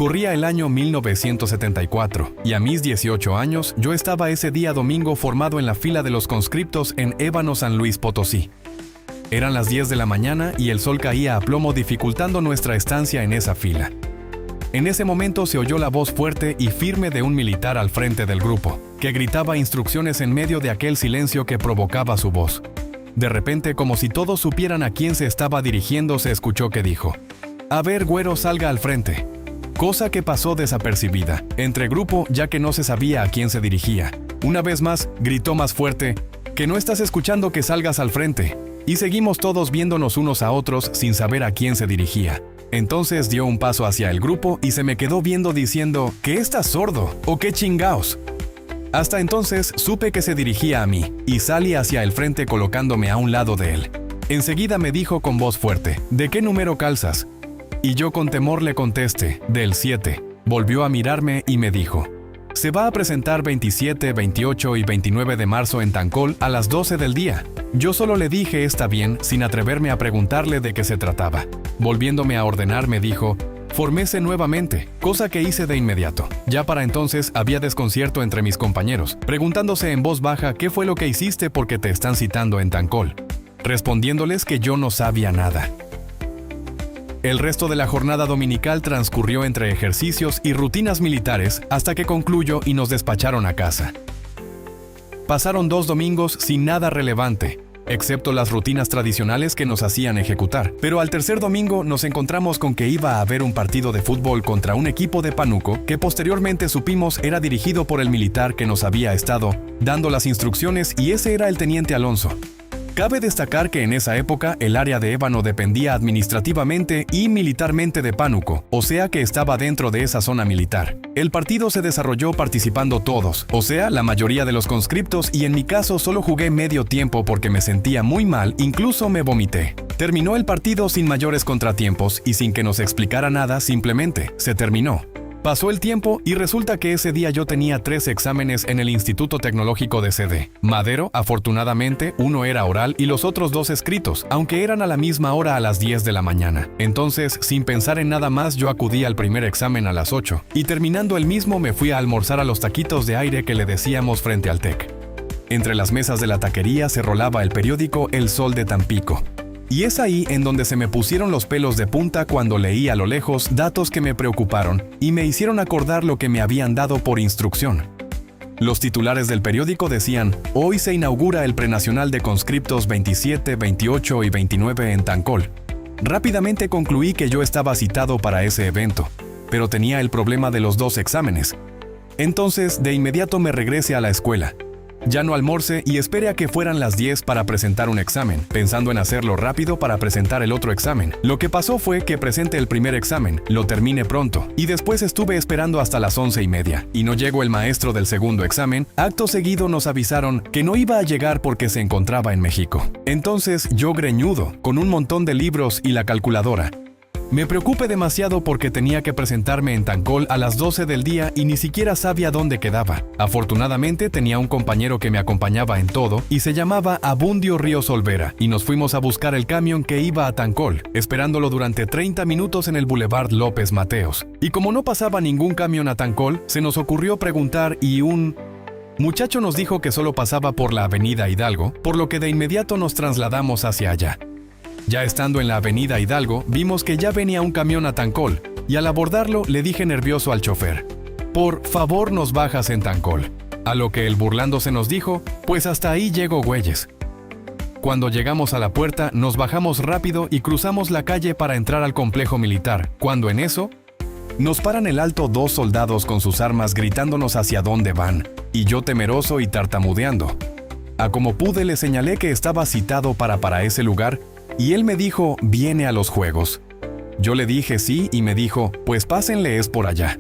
Corría el año 1974 y a mis 18 años yo estaba ese día domingo formado en la fila de los conscriptos en Ébano, San Luis Potosí. Eran las 10 de la mañana y el sol caía a plomo dificultando nuestra estancia en esa fila. En ese momento se oyó la voz fuerte y firme de un militar al frente del grupo, que gritaba instrucciones en medio de aquel silencio que provocaba su voz. De repente, como si todos supieran a quién se estaba dirigiendo, se escuchó que dijo: «A ver, güero, salga al frente». Cosa que pasó desapercibida entre grupo, ya que no se sabía a quién se dirigía. Una vez más, gritó más fuerte: «Que no estás escuchando que salgas al frente». Y seguimos todos viéndonos unos a otros sin saber a quién se dirigía. Entonces dio un paso hacia el grupo y se me quedó viendo diciendo: ¿que estás sordo? ¿O qué chingaos? Hasta entonces supe que se dirigía a mí y salí hacia el frente colocándome a un lado de él. Enseguida me dijo con voz fuerte: ¿de qué número calzas? Y yo con temor le contesté: del 7. Volvió a mirarme y me dijo: se va a presentar 27, 28 y 29 de marzo en Tancol a las 12 del día. Yo solo le dije está bien, sin atreverme a preguntarle de qué se trataba. Volviéndome a ordenar me dijo: formése nuevamente, cosa que hice de inmediato. Ya para entonces había desconcierto entre mis compañeros, preguntándose en voz baja qué fue lo que hiciste porque te están citando en Tancol, respondiéndoles que yo no sabía nada. El resto de la jornada dominical transcurrió entre ejercicios y rutinas militares hasta que concluyó y nos despacharon a casa. Pasaron 2 domingos sin nada relevante, excepto las rutinas tradicionales que nos hacían ejecutar. Pero al tercer domingo nos encontramos con que iba a haber un partido de fútbol contra un equipo de Pánuco que posteriormente supimos era dirigido por el militar que nos había estado dando las instrucciones, y ese era el teniente Alonso. Cabe destacar que en esa época el área de Ébano dependía administrativamente y militarmente de Pánuco, o sea que estaba dentro de esa zona militar. El partido se desarrolló participando todos, o sea, la mayoría de los conscriptos, y en mi caso solo jugué medio tiempo porque me sentía muy mal, incluso me vomité. Terminó el partido sin mayores contratiempos y sin que nos explicara nada, simplemente se terminó. Pasó el tiempo y resulta que ese día yo tenía 3 exámenes en el Instituto Tecnológico de CD. Madero, afortunadamente, uno era oral y los otros 2 escritos, aunque eran a la misma hora a las 10 de la mañana. Entonces, sin pensar en nada más, yo acudí al primer examen a las 8 y terminando el mismo me fui a almorzar a los taquitos de aire que le decíamos frente al TEC. Entre las mesas de la taquería se rolaba el periódico El Sol de Tampico. Y es ahí en donde se me pusieron los pelos de punta cuando leí a lo lejos datos que me preocuparon y me hicieron acordar lo que me habían dado por instrucción. Los titulares del periódico decían: hoy se inaugura el prenacional de conscriptos 27, 28 y 29 en Tancol. Rápidamente concluí que yo estaba citado para ese evento, pero tenía el problema de los 2 exámenes. Entonces, de inmediato me regresé a la escuela. Ya no almorcé y esperé a que fueran las 10 para presentar un examen, pensando en hacerlo rápido para presentar el otro examen. Lo que pasó fue que presenté el primer examen, lo terminé pronto, y después estuve esperando hasta las 11:30, y no llegó el maestro del segundo examen. Acto seguido nos avisaron que no iba a llegar porque se encontraba en México. Entonces yo, greñudo, con un montón de libros y la calculadora, me preocupé demasiado porque tenía que presentarme en Tancol a las 12 del día y ni siquiera sabía dónde quedaba. Afortunadamente tenía un compañero que me acompañaba en todo y se llamaba Abundio Ríos Olvera, y nos fuimos a buscar el camión que iba a Tancol, esperándolo durante 30 minutos en el Boulevard López Mateos. Y como no pasaba ningún camión a Tancol, se nos ocurrió preguntar y un muchacho nos dijo que solo pasaba por la avenida Hidalgo, por lo que de inmediato nos trasladamos hacia allá. Ya estando en la avenida Hidalgo, vimos que ya venía un camión a Tancol, y al abordarlo le dije nervioso al chofer: por favor nos bajas en Tancol. A lo que él burlándose nos dijo: pues hasta ahí llego, güeyes. Cuando llegamos a la puerta, nos bajamos rápido y cruzamos la calle para entrar al complejo militar, cuando en eso, nos paran el alto 2 soldados con sus armas gritándonos hacia dónde van, y yo temeroso y tartamudeando. A como pude le señalé que estaba citado para ese lugar, y él me dijo: ¿viene a los juegos? Yo le dije sí y me dijo: pues pásenle, es por allá.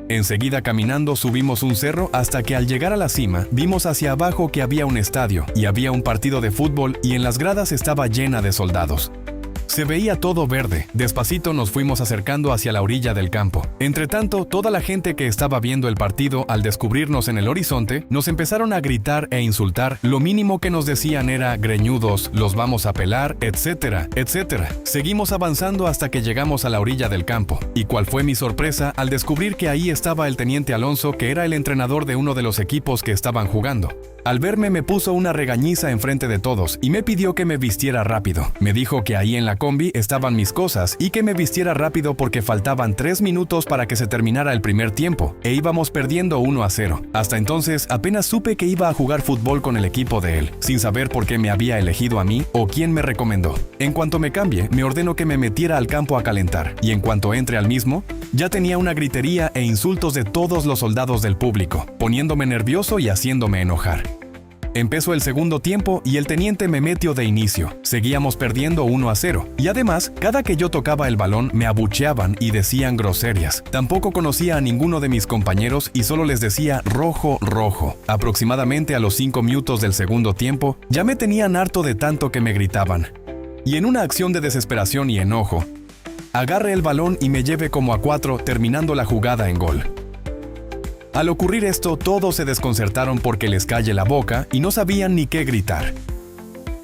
Enseguida caminando subimos un cerro hasta que al llegar a la cima vimos hacia abajo que había un estadio y había un partido de fútbol y en las gradas estaba llena de soldados. Se veía todo verde. Despacito nos fuimos acercando hacia la orilla del campo. Entretanto, toda la gente que estaba viendo el partido, al descubrirnos en el horizonte, nos empezaron a gritar e insultar. Lo mínimo que nos decían era greñudos, los vamos a pelar, etcétera, etcétera. Seguimos avanzando hasta que llegamos a la orilla del campo. ¿Y cuál fue mi sorpresa al descubrir que ahí estaba el teniente Alonso, que era el entrenador de uno de los equipos que estaban jugando? Al verme me puso una regañiza enfrente de todos y me pidió que me vistiera rápido. Me dijo que ahí en la combi estaban mis cosas y que me vistiera rápido porque faltaban 3 minutos para que se terminara el primer tiempo e íbamos perdiendo 1-0. Hasta entonces apenas supe que iba a jugar fútbol con el equipo de él, sin saber por qué me había elegido a mí o quién me recomendó. En cuanto me cambie, me ordenó que me metiera al campo a calentar y en cuanto entre al mismo, ya tenía una gritería e insultos de todos los soldados del público, poniéndome nervioso y haciéndome enojar. Empezó el segundo tiempo y el teniente me metió de inicio. Seguíamos perdiendo 1-0 y además, cada que yo tocaba el balón me abucheaban y decían groserías. Tampoco conocía a ninguno de mis compañeros y solo les decía rojo, rojo. Aproximadamente a los 5 minutos del segundo tiempo, ya me tenían harto de tanto que me gritaban. Y en una acción de desesperación y enojo, agarré el balón y me llevé como a 4, terminando la jugada en gol. Al ocurrir esto, todos se desconcertaron porque les calle la boca y no sabían ni qué gritar.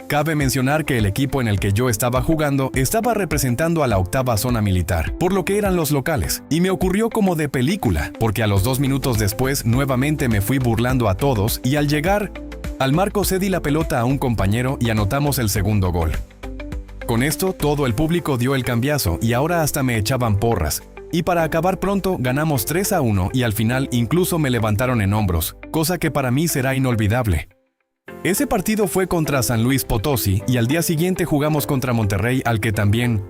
Cabe mencionar que el equipo en el que yo estaba jugando estaba representando a la 8ª zona militar, por lo que eran los locales, y me ocurrió como de película, porque a los 2 minutos después nuevamente me fui burlando a todos y al llegar al marco cedí la pelota a un compañero y anotamos el segundo gol. Con esto, todo el público dio el cambiazo y ahora hasta me echaban porras. Y para acabar pronto, ganamos 3-1 y al final incluso me levantaron en hombros, cosa que para mí será inolvidable. Ese partido fue contra San Luis Potosí y al día siguiente jugamos contra Monterrey, al que también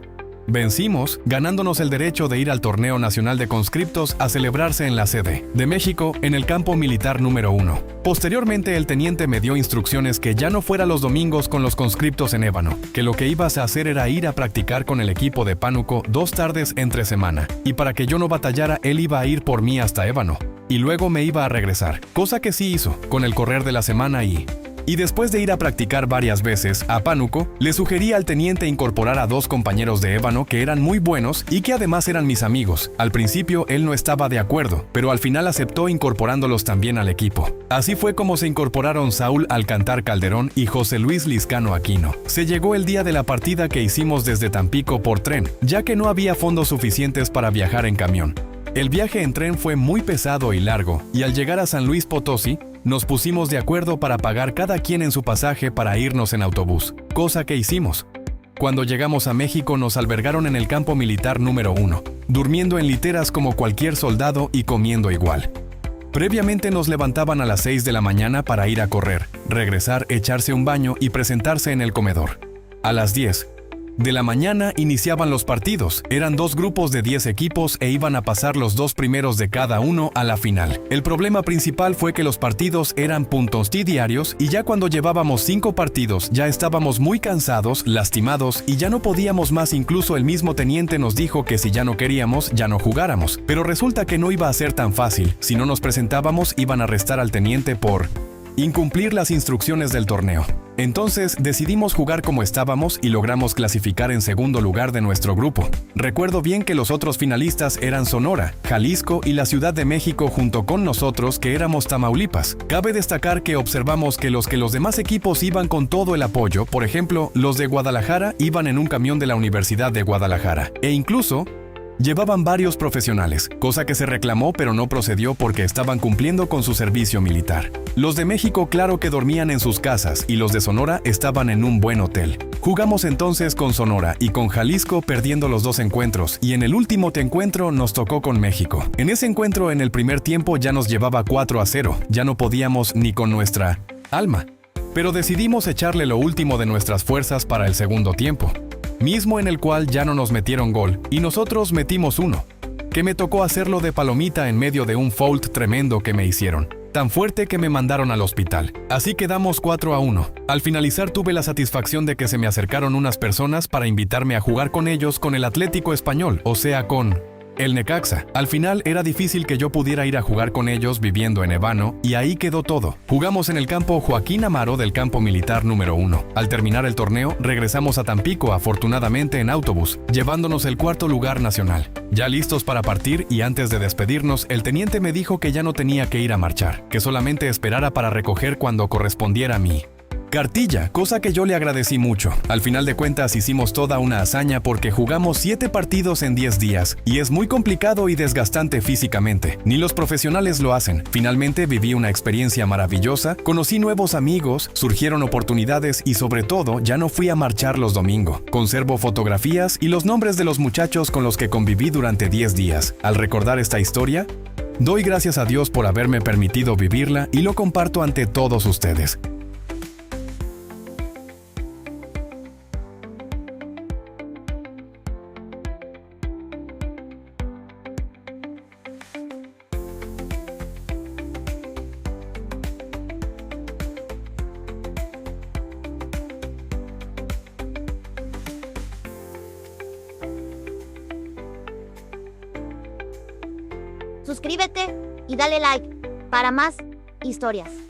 vencimos, ganándonos el derecho de ir al Torneo Nacional de Conscriptos a celebrarse en la sede de México, en el campo militar número 1. Posteriormente, el teniente me dio instrucciones que ya no fuera los domingos con los conscriptos en Ébano, que lo que ibas a hacer era ir a practicar con el equipo de Pánuco 2 tardes entre semana, y para que yo no batallara, él iba a ir por mí hasta Ébano, y luego me iba a regresar, cosa que sí hizo, con el correr de la semana y después de ir a practicar varias veces a Pánuco, le sugerí al teniente incorporar a 2 compañeros de Ébano que eran muy buenos y que además eran mis amigos. Al principio él no estaba de acuerdo, pero al final aceptó incorporándolos también al equipo. Así fue como se incorporaron Saúl Alcantar Calderón y José Luis Liscano Aquino. Se llegó el día de la partida que hicimos desde Tampico por tren, ya que no había fondos suficientes para viajar en camión. El viaje en tren fue muy pesado y largo, y al llegar a San Luis Potosí, nos pusimos de acuerdo para pagar cada quien en su pasaje para irnos en autobús, cosa que hicimos. Cuando llegamos a México nos albergaron en el campo militar número 1, durmiendo en literas como cualquier soldado y comiendo igual. Previamente nos levantaban a las 6 de la mañana para ir a correr, regresar, echarse un baño y presentarse en el comedor. A las 10 de la mañana iniciaban los partidos. Eran 2 grupos de 10 equipos e iban a pasar los 2 primeros de cada uno a la final. El problema principal fue que los partidos eran puntos diarios y ya cuando llevábamos 5 partidos ya estábamos muy cansados, lastimados y ya no podíamos más. Incluso el mismo teniente nos dijo que si ya no queríamos, ya no jugáramos. Pero resulta que no iba a ser tan fácil. Si no nos presentábamos, iban a arrestar al teniente por incumplir las instrucciones del torneo. Entonces decidimos jugar como estábamos y logramos clasificar en segundo lugar de nuestro grupo. Recuerdo bien que los otros finalistas eran Sonora, Jalisco y la Ciudad de México junto con nosotros, que éramos Tamaulipas. Cabe destacar que observamos que los demás equipos iban con todo el apoyo. Por ejemplo, los de Guadalajara iban en un camión de la Universidad de Guadalajara e incluso llevaban varios profesionales, cosa que se reclamó pero no procedió porque estaban cumpliendo con su servicio militar. Los de México claro que dormían en sus casas y los de Sonora estaban en un buen hotel. Jugamos entonces con Sonora y con Jalisco, perdiendo los 2 encuentros, y en el último encuentro nos tocó con México. En ese encuentro en el primer tiempo ya nos llevaba 4-0, ya no podíamos ni con nuestra alma. Pero decidimos echarle lo último de nuestras fuerzas para el segundo tiempo, mismo en el cual ya no nos metieron gol, y nosotros metimos 1, que me tocó hacerlo de palomita en medio de un foul tremendo que me hicieron, tan fuerte que me mandaron al hospital. Así quedamos 4-1. Al finalizar tuve la satisfacción de que se me acercaron unas personas para invitarme a jugar con ellos con el Atlético Español, o sea con El Necaxa. Al final era difícil que yo pudiera ir a jugar con ellos viviendo en Ébano, y ahí quedó todo. Jugamos en el campo Joaquín Amaro del campo militar número 1. Al terminar el torneo, regresamos a Tampico afortunadamente en autobús, llevándonos el cuarto lugar nacional. Ya listos para partir y antes de despedirnos, el teniente me dijo que ya no tenía que ir a marchar, que solamente esperara para recoger cuando correspondiera a mí. Cartilla, cosa que yo le agradecí mucho. Al final de cuentas hicimos toda una hazaña porque jugamos 7 partidos en 10 días y es muy complicado y desgastante físicamente. Ni los profesionales lo hacen. Finalmente viví una experiencia maravillosa, conocí nuevos amigos, surgieron oportunidades y sobre todo ya no fui a marchar los domingos. Conservo fotografías y los nombres de los muchachos con los que conviví durante 10 días. Al recordar esta historia, doy gracias a Dios por haberme permitido vivirla y lo comparto ante todos ustedes. Suscríbete y dale like para más historias.